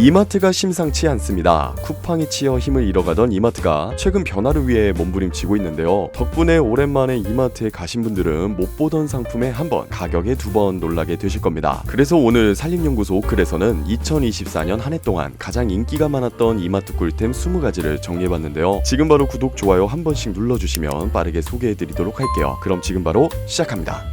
이마트가 심상치 않습니다. 쿠팡이 치여 힘을 잃어가던 이마트가 최근 변화를 위해 몸부림치고 있는데요. 덕분에 오랜만에 이마트에 가신 분들은 못 보던 상품에 한 번, 가격에 두 번 놀라게 되실 겁니다. 그래서 오늘 산림연구소 오클에서는 2024년 한 해 동안 가장 인기가 많았던 이마트 꿀템 20가지를 정리해봤는데요. 지금 바로 구독, 좋아요 한 번씩 눌러주시면 빠르게 소개해드리도록 할게요. 그럼 지금 바로 시작합니다.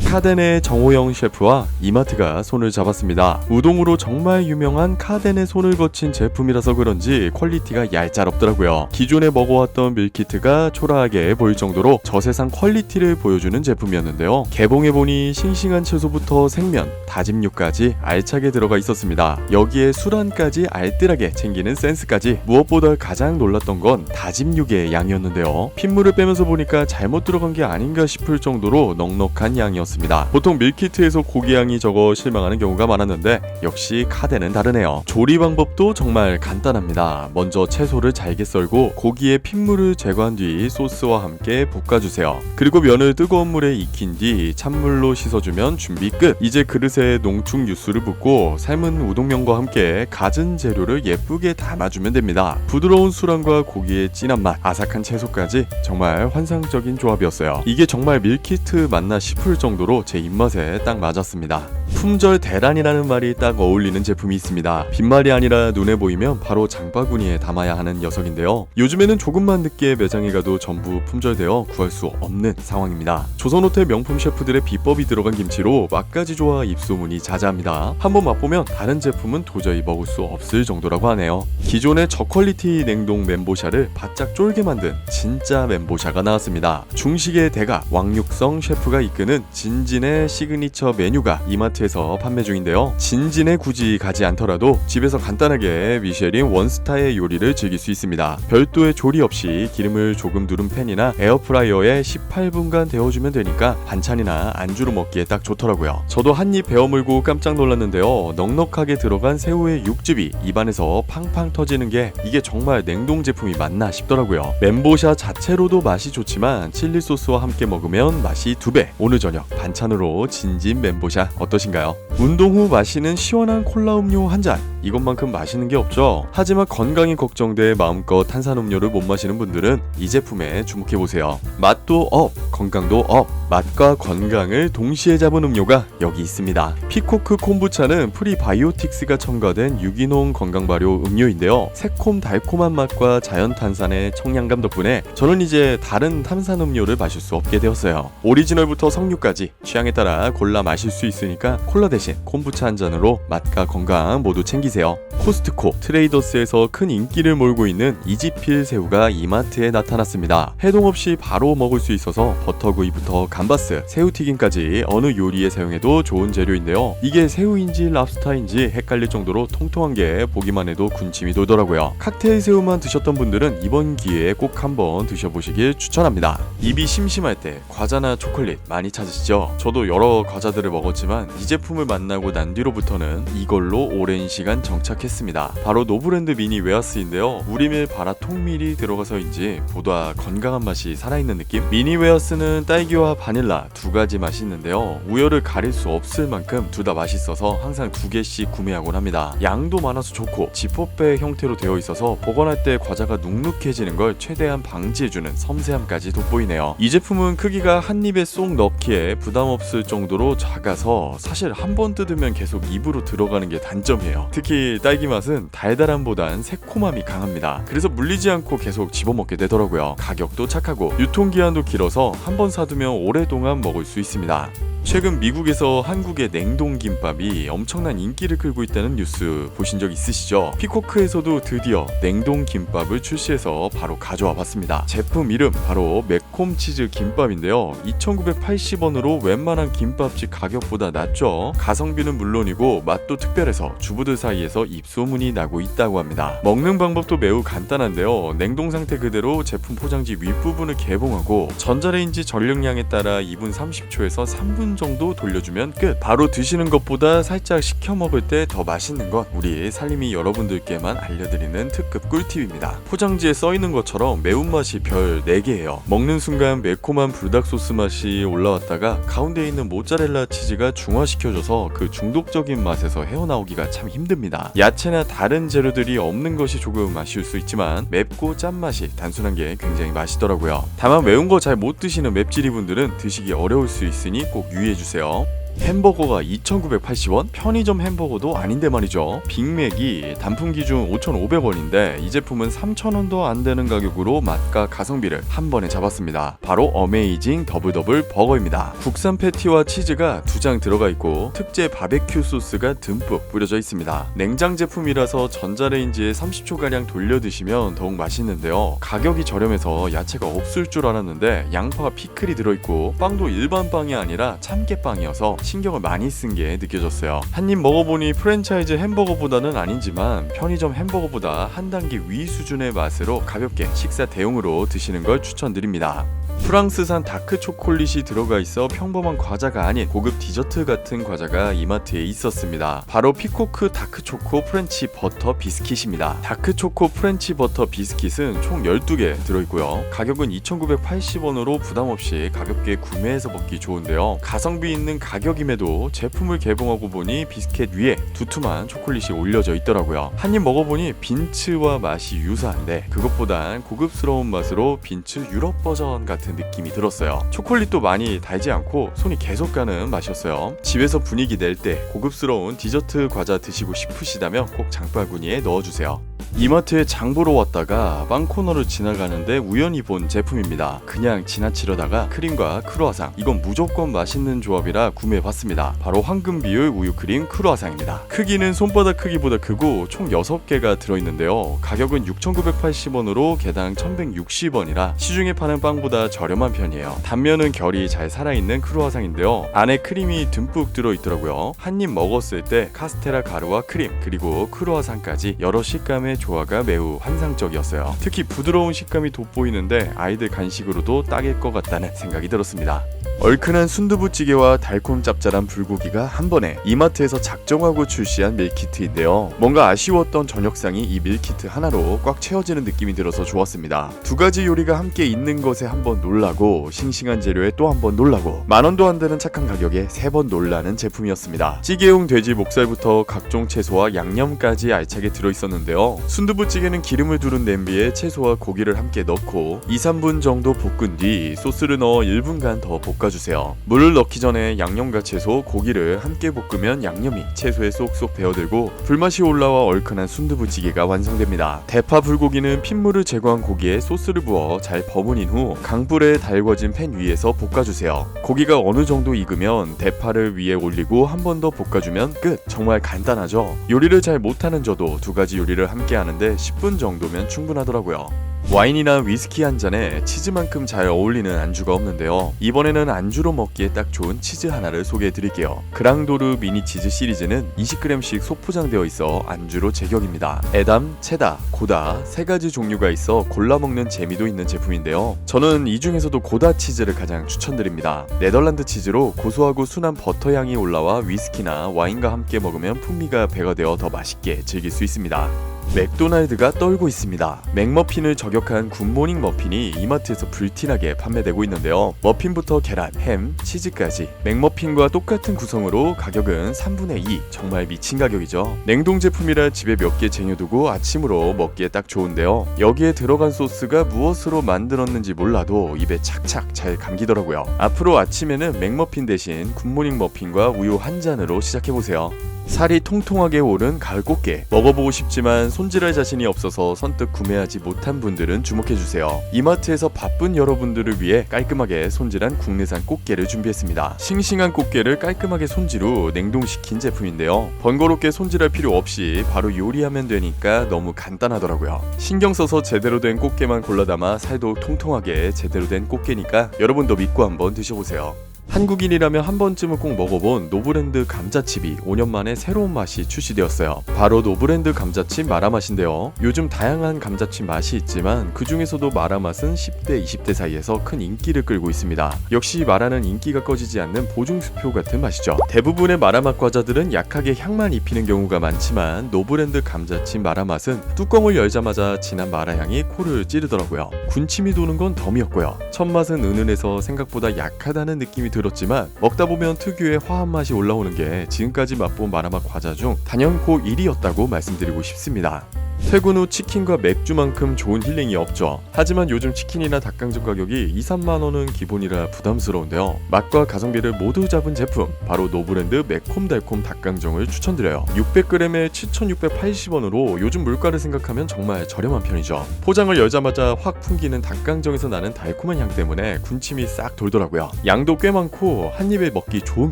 카덴의 정호영 셰프와 이마트가 손을 잡았습니다. 우동으로 정말 유명한 카덴의 손을 거친 제품이라서 그런지 퀄리티가 얄짤없더라고요. 기존에 먹어왔던 밀키트가 초라하게 보일 정도로 저세상 퀄리티를 보여주는 제품이었는데요. 개봉해보니 싱싱한 채소부터 생면, 다짐 육까지 알차게 들어가 있었습니다. 여기에 술안까지 알뜰하게 챙기는 센스까지. 무엇보다 가장 놀랐던 건 다짐 육의 양이었는데요. 핏물을 빼면서 보니까 잘못 들어간 게 아닌가 싶을 정도로 넉넉한 양이었습니다. 보통 밀키트에서 고기 양이 적어 실망하는 경우가 많았는데 역시 카덴은 다르네요. 조리 방법도 정말 간단합니다. 먼저 채소를 잘게 썰고 고기의 핏물을 제거한 뒤 소스와 함께 볶아주세요. 그리고 면을 뜨거운 물에 익힌 뒤 찬물로 씻어주면 준비 끝. 이제 그릇에 농축 육수를 붓고 삶은 우동면과 함께 갖은 재료를 예쁘게 담아주면 됩니다. 부드러운 술안과 고기의 진한 맛, 아삭한 채소까지 정말 환상적인 조합이었어요. 이게 정말 밀키트 맞나 싶을 정도로 제 입맛에 딱 맞았습니다. 품절 대란이라는 말이 딱 어울리는 제품이 있습니다. 빈말이 아니라 눈에 보이면 바로 장바구니에 담아야 하는 녀석인데요. 요즘에는 조금만 늦게 매장에 가도 전부 품절되어 구할 수 없는 상황입니다. 조선호텔 명품 셰프들의 비법이 들어간 김치로 맛까지 좋아 입소문이 자자합니다. 한번 맛보면 다른 제품은 도저히 먹을 수 없을 정도라고 하네요. 기존의 저퀄리티 냉동 멘보샤를 바짝 쫄게 만든 진짜 멘보샤가 나왔습니다. 중식의 대가 왕육성 셰프가 이끄는 진진의 시그니처 메뉴가 이마트에서 판매 중인데요. 진진에 굳이 가지 않더라도 집에서 간단하게 미쉐린 원스타의 요리를 즐길 수 있습니다. 별도의 조리 없이 기름을 조금 두른 팬이나 에어프라이어에 18분간 데워주면 되니까 반찬이나 안주로 먹기에 딱 좋더라고요. 저도 한입 베어물고 깜짝 놀랐는데요. 넉넉하게 들어간 새우의 육즙이 입안에서 팡팡 터지는 게 이게 정말 냉동 제품이 맞나 싶더라고요. 멘보샤 자체로도 맛이 좋지만 칠리 소스와 함께 먹으면 맛이 2배. 오늘 저녁 반찬으로 진진 멘보샤 어떠신가요? 운동 후 마시는 시원한 콜라 음료 한 잔, 이것만큼 맛있는 게 없죠. 하지만 건강이 걱정돼 마음껏 탄산음료를 못 마시는 분들은 이 제품에 주목해보세요. 맛도 업, 건강도 업. 맛과 건강을 동시에 잡은 음료가 여기 있습니다. 피코크 콤부차는 프리바이오틱스가 첨가된 유기농 건강발효 음료인데요. 새콤 달콤한 맛과 자연 탄산의 청량감 덕분에 저는 이제 다른 탄산음료를 마실 수 없게 되었어요. 오리지널부터 석류까지 취향에 따라 골라 마실 수 있으니까 콜라 대신 콤부차 한 잔으로 맛과 건강 모두 챙기세요. 코스트코, 트레이더스에서 큰 인기를 몰고 있는 이지필 새우가 이마트에 나타났습니다. 해동 없이 바로 먹을 수 있어서 버터구이부터 감바스, 새우튀김까지 어느 요리에 사용해도 좋은 재료인데요. 이게 새우인지 랍스타인지 헷갈릴 정도로 통통한 게 보기만 해도 군침이 돌더라고요. 칵테일 새우만 드셨던 분들은 이번 기회에 꼭 한번 드셔보시길 추천합니다. 입이 심심할 때 과자나 초콜릿 많이 찾으시죠? 저도 여러 과자들을 먹었지만 이 제품을 만나고 난 뒤로부터는 이걸로 오랜 시간 정착했습니다. 바로 노브랜드 미니 웨하스인데요. 우리밀 바라 통밀이 들어가서인지 보다 건강한 맛이 살아있는 느낌? 미니 웨하스는 딸기와 바닐라 두 가지 맛이 있는데요. 우열을 가릴 수 없을 만큼 둘 다 맛있어서 항상 2개씩 구매하곤 합니다. 양도 많아서 좋고 지퍼백 형태로 되어 있어서 보관할 때 과자가 눅눅해지는 걸 최대한 방지해주는 섬세함까지 돋보이네요. 이 제품은 크기가 한 입에 쏙 넣기에 부담 없을 정도로 작아서 사실 한 번 뜯으면 계속 입으로 들어가는 게 단점이에요. 특히 딸기 맛은 달달함보단 새콤함이 강합니다. 그래서 물리지 않고 계속 집어먹게 되더라고요. 가격도 착하고 유통기한도 길어서 한 번 사두면 오랫동안 먹을 수 있습니다. 최근 미국에서 한국의 냉동김밥이 엄청난 인기를 끌고 있다는 뉴스 보신 적 있으시죠? 피코크에서도 드디어 냉동김밥을 출시해서 바로 가져와 봤습니다. 제품 이름 바로 매콤치즈 김밥인데요. 2,980원으로 웬만한 김밥집 가격보다 낫죠. 가성비는 물론이고 맛도 특별해서 주부들 사이에서 입소문이 나고 있다고 합니다. 먹는 방법도 매우 간단한데요. 냉동 상태 그대로 제품 포장지 윗부분을 개봉하고 전자레인지 전력량에 따라 2분 30초에서 3분 정도 돌려주면 끝. 바로 드시는 것보다 살짝 식혀 먹을 때 더 맛있는 건 우리 살림이 여러분들께만 알려드리는 특급 꿀팁입니다. 포장지에 써있는 것처럼 매운맛이 별 4개예요. 먹는 순간 매콤한 불닭 소스 맛이 올라왔다가 가운데 있는 모짜렐라 치즈가 중화시켜줘서 그 중독적인 맛에서 헤어나오기가 참 힘듭니다. 야채나 다른 재료들이 없는 것이 조금 아쉬울 수 있지만 맵고 짠맛이 단순한 게 굉장히 맛있더라고요. 다만 매운 거 잘 못 드시는 맵찔이 분들은 드시기 어려울 수 있으니 꼭 유의해주세요. 햄버거가 2,980원? 편의점 햄버거도 아닌데 말이죠. 빅맥이 단품 기준 5,500원인데 이 제품은 3,000원도 안 되는 가격으로 맛과 가성비를 한 번에 잡았습니다. 바로 어메이징 더블더블 버거입니다. 국산 패티와 치즈가 2장 들어가 있고 특제 바베큐 소스가 듬뿍 뿌려져 있습니다. 냉장 제품이라서 전자레인지에 30초가량 돌려 드시면 더욱 맛있는데요. 가격이 저렴해서 야채가 없을 줄 알았는데 양파와 피클이 들어있고 빵도 일반 빵이 아니라 참깨빵이어서 신경을 많이 쓴 게 느껴졌어요. 한 입 먹어보니 프랜차이즈 햄버거보다는 아니지만 편의점 햄버거보다 한 단계 위 수준의 맛으로 가볍게 식사 대용으로 드시는 걸 추천드립니다. 프랑스산 다크 초콜릿이 들어가 있어 평범한 과자가 아닌 고급 디저트 같은 과자가 이마트에 있었습니다. 바로 피코크 다크 초코 프렌치 버터 비스킷입니다. 다크 초코 프렌치 버터 비스킷은 총 12개 들어있고요. 가격은 2,980원으로 부담없이 가볍게 구매해서 먹기 좋은데요. 가성비 있는 가격임에도 제품을 개봉하고 보니 비스킷 위에 두툼한 초콜릿이 올려져 있더라고요. 한 입 먹어보니 빈츠와 맛이 유사한데 그것보단 고급스러운 맛으로 빈츠 유럽 버전 같은 느낌이 들었어요. 초콜릿도 많이 달지 않고 손이 계속 가는 맛이었어요. 집에서 분위기 낼 때 고급스러운 디저트 과자 드시고 싶으시다면 꼭 장바구니에 넣어주세요. 이마트에 장 보러 왔다가 빵 코너를 지나가는데 우연히 본 제품입니다. 그냥 지나치려다가 크림과 크루아상, 이건 무조건 맛있는 조합이라 구매해봤습니다. 바로 황금 비율 우유 크림 크루아상입니다. 크기는 손바닥 크기보다 크고 총 6개가 들어있는데요. 가격은 6,980원으로 개당 1,160원이라 시중에 파는 빵보다 저렴한 편이에요. 단면은 결이 잘 살아있는 크루아상인데요. 안에 크림이 듬뿍 들어있더라고요. 한 입 먹었을 때 카스테라 가루와 크림 그리고 크루아상까지 여러 식감의 조화가 매우 환상적이었어요. 특히 부드러운 식감이 돋보이는데 아이들 간식으로도 딱일 것 같다는 생각이 들었습니다. 얼큰한 순두부찌개와 달콤 짭짤한 불고기가 한 번에 이마트에서 작정하고 출시한 밀키트인데요. 뭔가 아쉬웠던 저녁상이 이 밀키트 하나로 꽉 채워지는 느낌이 들어서 좋았습니다. 두 가지 요리가 함께 있는 것에 한번 놀라고 싱싱한 재료에 또 한 번 놀라고 만원도 안 되는 착한 가격에 3번 놀라는 제품이었습니다. 찌개용 돼지 목살부터 각종 채소와 양념까지 알차게 들어있었는데요. 순두부찌개는 기름을 두른 냄비에 채소와 고기를 함께 넣고 2-3분 정도 볶은 뒤 소스를 넣어 1분간 더 볶아주세요. 물을 넣기 전에 양념과 채소, 고기를 함께 볶으면 양념이 채소에 쏙쏙 배어들고 불맛이 올라와 얼큰한 순두부찌개가 완성됩니다. 대파 불고기는 핏물을 제거한 고기에 소스를 부어 잘 버무린 후 강불에 달궈진 팬 위에서 볶아주세요. 고기가 어느 정도 익으면 대파를 위에 올리고 한 번 더 볶아주면 끝! 정말 간단하죠? 요리를 잘 못하는 저도 두 가지 요리를 함께 하는데 10분 정도면 충분하더라고요. 와인이나 위스키 한 잔에 치즈만큼 잘 어울리는 안주가 없는데요. 이번에는 안주로 먹기에 딱 좋은 치즈 하나를 소개해드릴게요. 그랑도르 미니 치즈 시리즈는 20g씩 소포장되어 있어 안주로 제격입니다. 에담, 체다, 고다 3가지 종류가 있어 골라 먹는 재미도 있는 제품인데요. 저는 이 중에서도 고다 치즈를 가장 추천드립니다. 네덜란드 치즈로 고소하고 순한 버터 향이 올라와 위스키나 와인과 함께 먹으면 풍미가 배가 되어 더 맛있게 즐길 수 있습니다. 맥도날드가 떨고 있습니다. 맥머핀을 저격한 굿모닝 머핀이 이마트에서 불티나게 판매되고 있는데요. 머핀부터 계란, 햄, 치즈까지 맥머핀과 똑같은 구성으로 가격은 3분의 2, 정말 미친 가격이죠. 냉동 제품이라 집에 몇 개 쟁여두고 아침으로 먹기에 딱 좋은데요. 여기에 들어간 소스가 무엇으로 만들었는지 몰라도 입에 착착 잘 감기더라고요. 앞으로 아침에는 맥머핀 대신 굿모닝 머핀과 우유 한 잔으로 시작해보세요. 살이 통통하게 오른 가을 꽃게, 먹어보고 싶지만 손질할 자신이 없어서 선뜻 구매하지 못한 분들은 주목해주세요. 이마트에서 바쁜 여러분들을 위해 깔끔하게 손질한 국내산 꽃게를 준비했습니다. 싱싱한 꽃게를 깔끔하게 손질 후 냉동시킨 제품인데요. 번거롭게 손질할 필요 없이 바로 요리하면 되니까 너무 간단하더라고요. 신경 써서 제대로 된 꽃게만 골라 담아 살도 통통하게 제대로 된 꽃게니까 여러분도 믿고 한번 드셔보세요. 한국인이라면 한 번쯤은 꼭 먹어본 노브랜드 감자칩이 5년 만에 새로운 맛이 출시되었어요. 바로 노브랜드 감자칩 마라맛인데요. 요즘 다양한 감자칩 맛이 있지만 그 중에서도 마라맛은 10대, 20대 사이에서 큰 인기를 끌고 있습니다. 역시 마라는 인기가 꺼지지 않는 보증수표 같은 맛이죠. 대부분의 마라맛 과자들은 약하게 향만 입히는 경우가 많지만 노브랜드 감자칩 마라맛은 뚜껑을 열자마자 진한 마라향이 코를 찌르더라고요. 군침이 도는 건 덤이었고요. 첫 맛은 은은해서 생각보다 약하다는 느낌이 들었지만 먹다 보면 특유의 화한 맛이 올라오는 게 지금까지 맛본 마라맛 과자 중 단연코 1위였다고 말씀드리고 싶습니다. 퇴근 후 치킨과 맥주만큼 좋은 힐링이 없죠. 하지만 요즘 치킨이나 닭강정 가격이 2~3만원은 기본이라 부담스러운데요. 맛과 가성비를 모두 잡은 제품, 바로 노브랜드 매콤달콤 닭강정을 추천드려요. 600g에 7,680원으로 요즘 물가를 생각하면 정말 저렴한 편이죠. 포장을 열자마자 확 풍기는 닭강정에서 나는 달콤한 향 때문에 군침이 싹 돌더라고요. 양도 꽤 많고 한 입에 먹기 좋은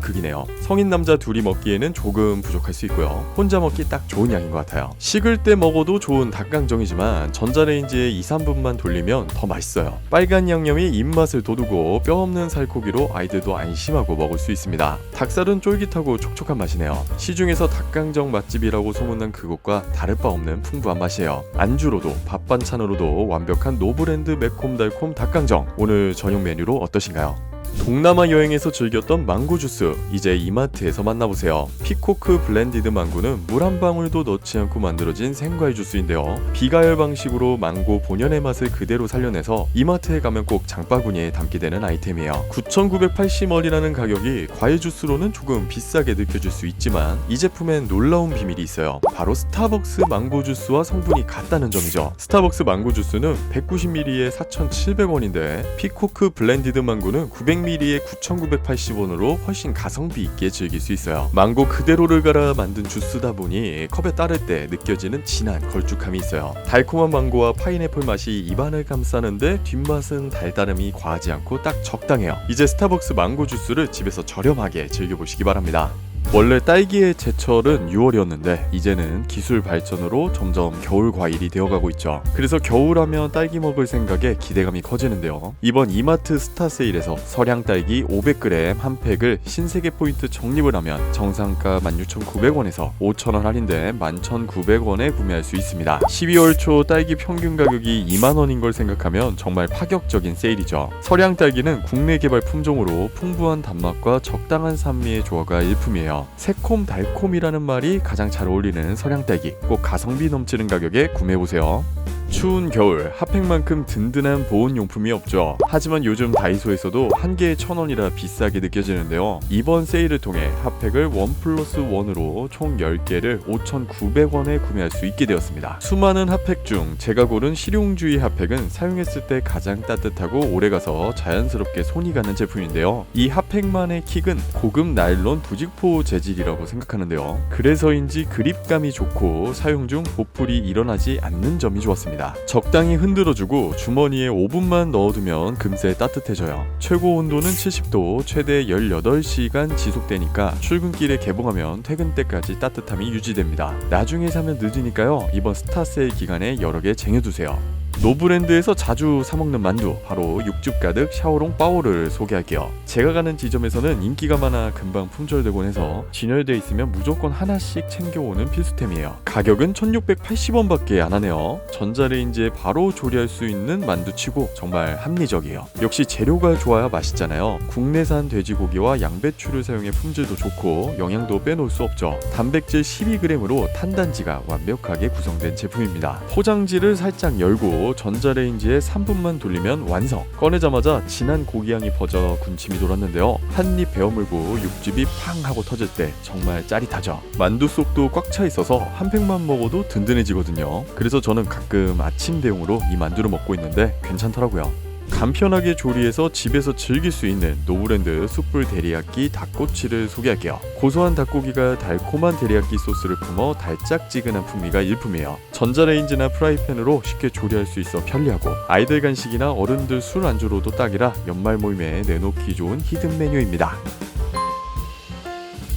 크기네요. 성인 남자 둘이 먹기에는 조금 부족할 수 있고요. 혼자 먹기 딱 좋은 양인 것 같아요. 식을 때 먹어도 좋은 닭강정이지만 전자레인지에 2~3분만 돌리면 더 맛있어요. 빨간 양념이 입맛을 돋우고 뼈 없는 살코기로 아이들도 안심하고 먹을 수 있습니다. 닭살은 쫄깃하고 촉촉한 맛이네요. 시중에서 닭강정 맛집이라고 소문난 그곳과 다를 바 없는 풍부한 맛이에요. 안주로도 밥 반찬으로도 완벽한 노브랜드 매콤달콤 닭강정, 오늘 저녁 메뉴로 어떠신가요? 동남아 여행에서 즐겼던 망고 주스, 이제 이마트에서 만나보세요. 피코크 블렌디드 망고는 물 한 방울도 넣지 않고 만들어진 생과일 주스인데요. 비가열 방식으로 망고 본연의 맛을 그대로 살려내서 이마트에 가면 꼭 장바구니에 담게 되는 아이템이에요. 9,980원이라는 가격이 과일 주스로는 조금 비싸게 느껴질 수 있지만 이 제품엔 놀라운 비밀이 있어요. 바로 스타벅스 망고 주스와 성분이 같다는 점이죠. 스타벅스 망고 주스는 190ml에 4,700원인데 피코크 블렌디드 망고는 900ml에 9,980원으로 훨씬 가성비 있게 즐길 수 있어요. 망고 그대로를 갈아 만든 주스다 보니 컵에 따를 때 느껴지는 진한 걸쭉함이 있어요. 달콤한 망고와 파인애플 맛이 입안을 감싸는데 뒷맛은 달달함이 과하지 않고 딱 적당해요. 이제 스타벅스 망고 주스를 집에서 저렴하게 즐겨보시기 바랍니다. 원래 딸기의 제철은 6월이었는데 이제는 기술 발전으로 점점 겨울 과일이 되어가고 있죠. 그래서 겨울하면 딸기 먹을 생각에 기대감이 커지는데요. 이번 이마트 스타 세일에서 서량 딸기 500g 한 팩을 신세계 포인트 적립을 하면 정상가 16,900원에서 5,000원 할인돼 11,900원에 구매할 수 있습니다. 12월 초 딸기 평균 가격이 2만원인 걸 생각하면 정말 파격적인 세일이죠. 서량 딸기는 국내 개발 품종으로 풍부한 단맛과 적당한 산미의 조화가 일품이에요. 새콤달콤이라는 말이 가장 잘 어울리는 서량딸기, 꼭 가성비 넘치는 가격에 구매해보세요. 추운 겨울, 핫팩만큼 든든한 보온용품이 없죠. 하지만 요즘 다이소에서도 한 개에 1,000원이라 비싸게 느껴지는데요. 이번 세일을 통해 핫팩을 1+1으로 총 10개를 5,900원에 구매할 수 있게 되었습니다. 수많은 핫팩 중 제가 고른 실용주의 핫팩은 사용했을 때 가장 따뜻하고 오래가서 자연스럽게 손이 가는 제품인데요. 이 핫팩만의 킥은 고급 나일론 부직포 재질이라고 생각하는데요. 그래서인지 그립감이 좋고 사용 중 보풀이 일어나지 않는 점이 좋았습니다. 적당히 흔들어주고 주머니에 5분만 넣어두면 금세 따뜻해져요. 최고 온도는 70도, 최대 18시간 지속되니까 출근길에 개봉하면 퇴근 때까지 따뜻함이 유지됩니다. 나중에 사면 늦으니까요. 이번 스타 세일 기간에 여러 개 쟁여두세요. 노브랜드에서 자주 사먹는 만두, 바로 육즙 가득 샤오롱 빠오를 소개할게요. 제가 가는 지점에서는 인기가 많아 금방 품절되곤 해서 진열돼 있으면 무조건 하나씩 챙겨오는 필수템이에요. 가격은 1,680원밖에 안 하네요. 전자레인지에 바로 조리할 수 있는 만두치고 정말 합리적이에요. 역시 재료가 좋아야 맛있잖아요. 국내산 돼지고기와 양배추를 사용해 품질도 좋고 영양도 빼놓을 수 없죠. 단백질 12g으로 탄단지가 완벽하게 구성된 제품입니다. 포장지를 살짝 열고 전자레인지에 3분만 돌리면 완성. 꺼내자마자 진한 고기향이 퍼져 군침이 돌았는데요. 한 입 베어물고 육즙이 팡 하고 터질 때 정말 짜릿하죠. 만두 속도 꽉 차 있어서 한 팩만 먹어도 든든해지거든요. 그래서 저는 가끔 아침 대용으로 이 만두를 먹고 있는데 괜찮더라고요. 간편하게 조리해서 집에서 즐길 수 있는 노브랜드 숯불 데리야끼 닭꼬치를 소개할게요. 고소한 닭고기가 달콤한 데리야끼 소스를 품어 달짝지근한 풍미가 일품이에요. 전자레인지나 프라이팬으로 쉽게 조리할 수 있어 편리하고 아이들 간식이나 어른들 술 안주로도 딱이라 연말 모임에 내놓기 좋은 히든 메뉴입니다.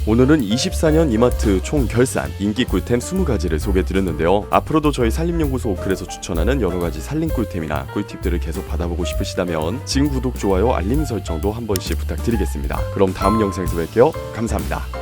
오늘은 24년 이마트 총 결산 인기 꿀템 20가지를 소개해드렸는데요. 앞으로도 저희 산림연구소 오클에서 추천하는 여러가지 산림 꿀템이나 꿀팁들을 계속 받아보고 싶으시다면 지금 구독, 좋아요, 알림 설정도 한 번씩 부탁드리겠습니다. 그럼 다음 영상에서 뵐게요. 감사합니다.